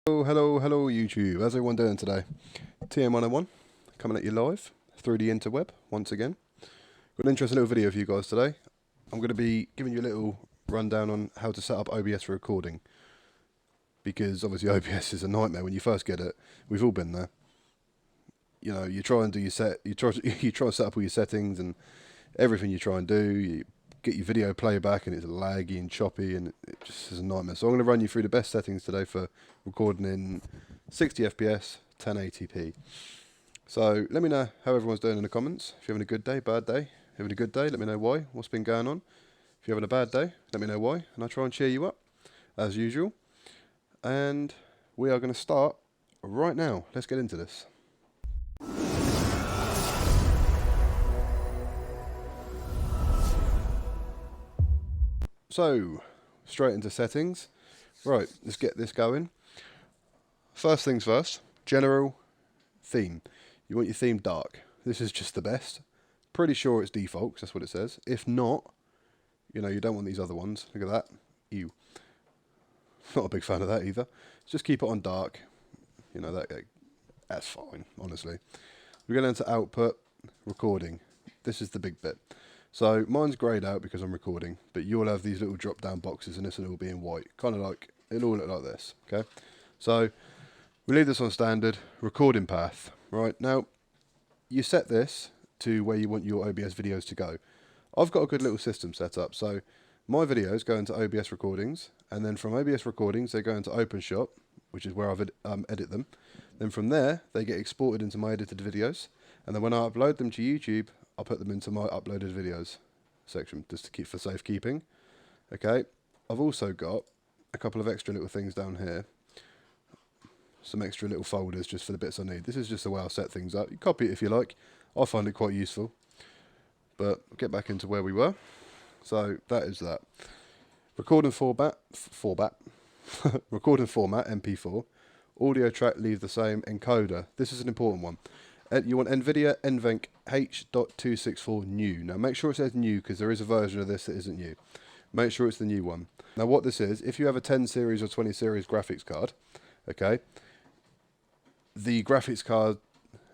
Hello YouTube. How's everyone doing today? TM101 coming at you live through the interweb once again. Got an interesting little video for you guys today. I'm going to be giving you a little rundown on how to set up OBS for recording, because obviously OBS is a nightmare when you first get it. We've all been there. You know, you try and do your you try to set up all your settings and everything you try and do. You get your video playback and it's laggy and choppy and it just is a nightmare. So I'm going to run you through the best settings today for recording in 60 FPS 1080p. So let me know how everyone's doing in the comments. If you're having a good day, bad day, having a good day, let me know why, what's been going on. If you're having a bad day, let me know why, and I'll try and cheer you up as usual. And we are going to start right now. Let's get into this. So, straight into settings. Right, let's get this going. First things first, general theme. You want your theme dark. This is just the best. Pretty sure it's default, 'cause that's what it says. If not, you know, you don't want these other ones. Look at that. Ew. Not a big fan of that either. Just keep it on dark. You know, that's fine, honestly. We're going into output, recording. This is the big bit. So mine's greyed out because I'm recording, but you'll have these little drop down boxes and this will all be in white. Kind of like, it'll all look like this, okay? So we leave this on standard, recording path, right? Now, you set this to where you want your OBS videos to go. I've got a good little system set up. So my videos go into OBS recordings, and then from OBS recordings, they go into OpenShot, which is where I've edit them. Then from there, they get exported into my edited videos. And then when I upload them to YouTube, I'll put them into my uploaded videos section, just to keep for safekeeping. Okay, I've also got a couple of extra little things down here. Some extra little folders just for the bits I need. This is just the way I'll set things up. You copy it if you like. I find it quite useful. But I'll get back into where we were. So that is that. Recording format, recording format, MP4. Audio track, leave the same. Encoder. This is an important one. You want NVIDIA NVENC H.264 new. Now make sure it says new, because there is a version of this that isn't new. Make sure it's the new one. Now what this is, if you have a 10 series or 20 series graphics card, okay, the graphics card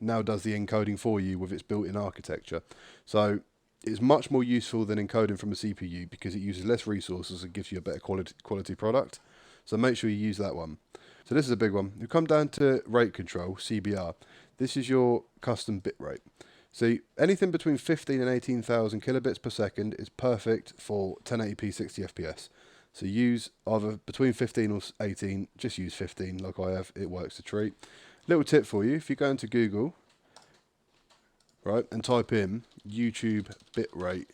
now does the encoding for you with its built-in architecture. So it's much more useful than encoding from a CPU because it uses less resources and gives you a better quality product. So make sure you use that one. So this is a big one. You come down to rate control, CBR. This is your custom bit rate. So anything between 15 and 18,000 kilobits per second is perfect for 1080p 60 FPS. So use either between 15 or 18, just use 15 like I have, it works a treat. Little tip for you, if you go into Google, right, and type in YouTube bitrate,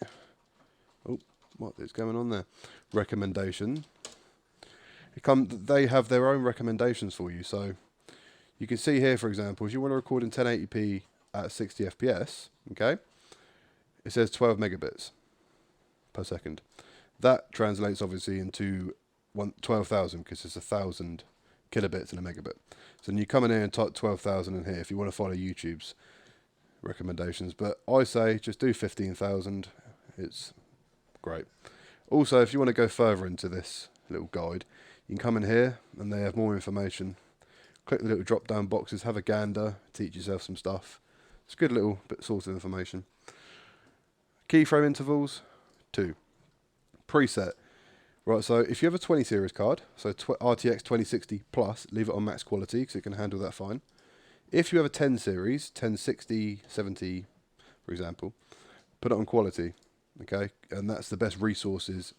oh, what is going on there? Recommendation. They have their own recommendations for you. So you can see here, for example, if you want to record in 1080p at 60 FPS, okay, it says 12 megabits per second. That translates obviously into 12,000 because it's 1,000 kilobits in a megabit. So then you come in here and type 12,000 in here if you want to follow YouTube's recommendations. But I say just do 15,000. It's great. Also, if you want to go further into this little guide, you can come in here and they have more information. Click the little drop down boxes, have a gander, teach yourself some stuff. It's a good little source of information. Keyframe intervals, 2. Preset. Right, so if you have a 20 series card, so RTX 2060 plus, leave it on max quality because it can handle that fine. If you have a 10 series, 1060, 70, for example, put it on quality, okay? And that's the best resources.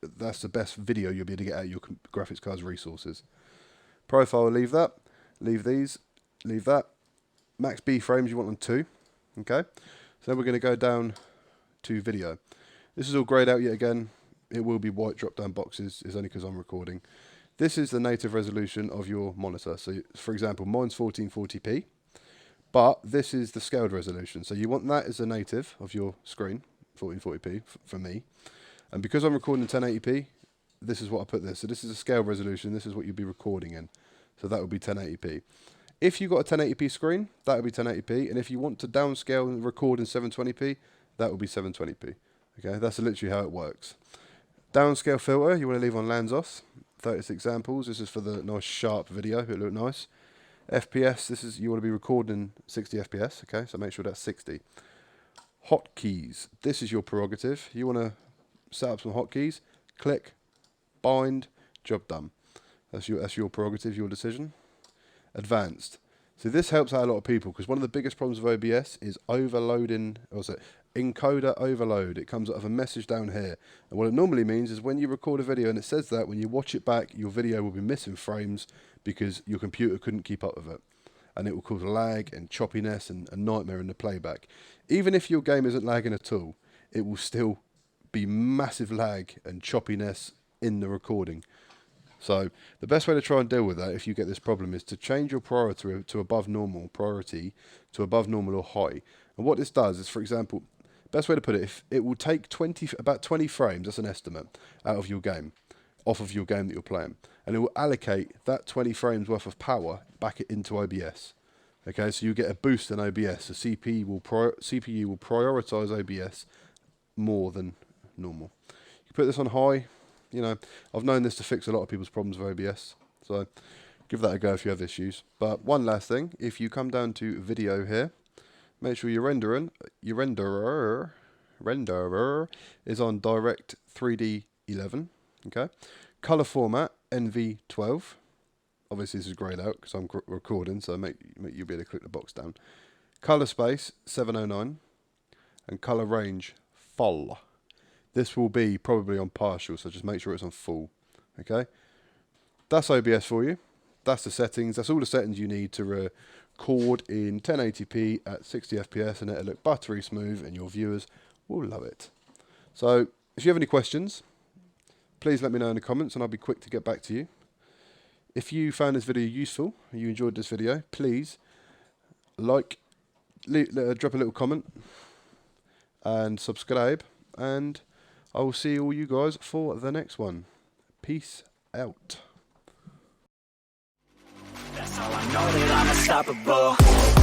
That's the best video you'll be able to get out of your graphics card's resources. Profile, leave that. Leave these. Leave that. Max B frames, you want on 2. Okay? So then we're going to go down to video. This is all grayed out yet again. It will be white drop down boxes. It's only because I'm recording. This is the native resolution of your monitor. So for example, mine's 1440p. But this is the scaled resolution. So you want that as a native of your screen. 1440p for me. And because I'm recording in 1080p, this is what I put this. So this is a scale resolution. This is what you'll be recording in. So that would be 1080p. If you've got a 1080p screen, that would be 1080p. And if you want to downscale and record in 720p, that would be 720p. Okay, that's literally how it works. Downscale filter, you want to leave on Lanzos. 36 examples. This is for the nice sharp video. It'll look nice. FPS, this is, you want to be recording 60 FPS, okay, so make sure that's 60. Hotkeys, this is your prerogative. You want to set up some hotkeys, click, bind, job done. That's your prerogative, your decision. Advanced. So this helps out a lot of people, because one of the biggest problems of OBS is overloading, or is it encoder overload. It comes out of a message down here, and what it normally means is when you record a video and it says that, when you watch it back, your video will be missing frames because your computer couldn't keep up with it, and it will cause lag and choppiness and a nightmare in the playback. Even if your game isn't lagging at all, it will still be massive lag and choppiness in the recording. So the best way to try and deal with that, if you get this problem, is to change your priority to above normal or high. And what this does is, for example, best way to put it, if it will take about 20 frames, that's an estimate, out of your game, off of your game that you're playing, and it will allocate that 20 frames worth of power back into OBS. Okay, so you get a boost in OBS. The CPU will prioritize OBS more than normal. You put this on high. You know, I've known this to fix a lot of people's problems with OBS, so give that a go if you have issues. But one last thing, if you come down to video here, make sure your renderer is on Direct 3D 11. Okay, color format NV12. Obviously this is grayed out because I'm recording, so make you be able to click the box down. Color space 709 and color range full. This will be probably on partial, so just make sure it's on full. Okay, that's OBS for you. That's the settings. That's all the settings you need to record in 1080p at 60 FPS, and it'll look buttery smooth, and your viewers will love it. So, if you have any questions, please let me know in the comments, and I'll be quick to get back to you. If you found this video useful, and you enjoyed this video, please drop a little comment, and subscribe, and I will see all you guys for the next one. Peace out. That's how I know that I'm unstoppable.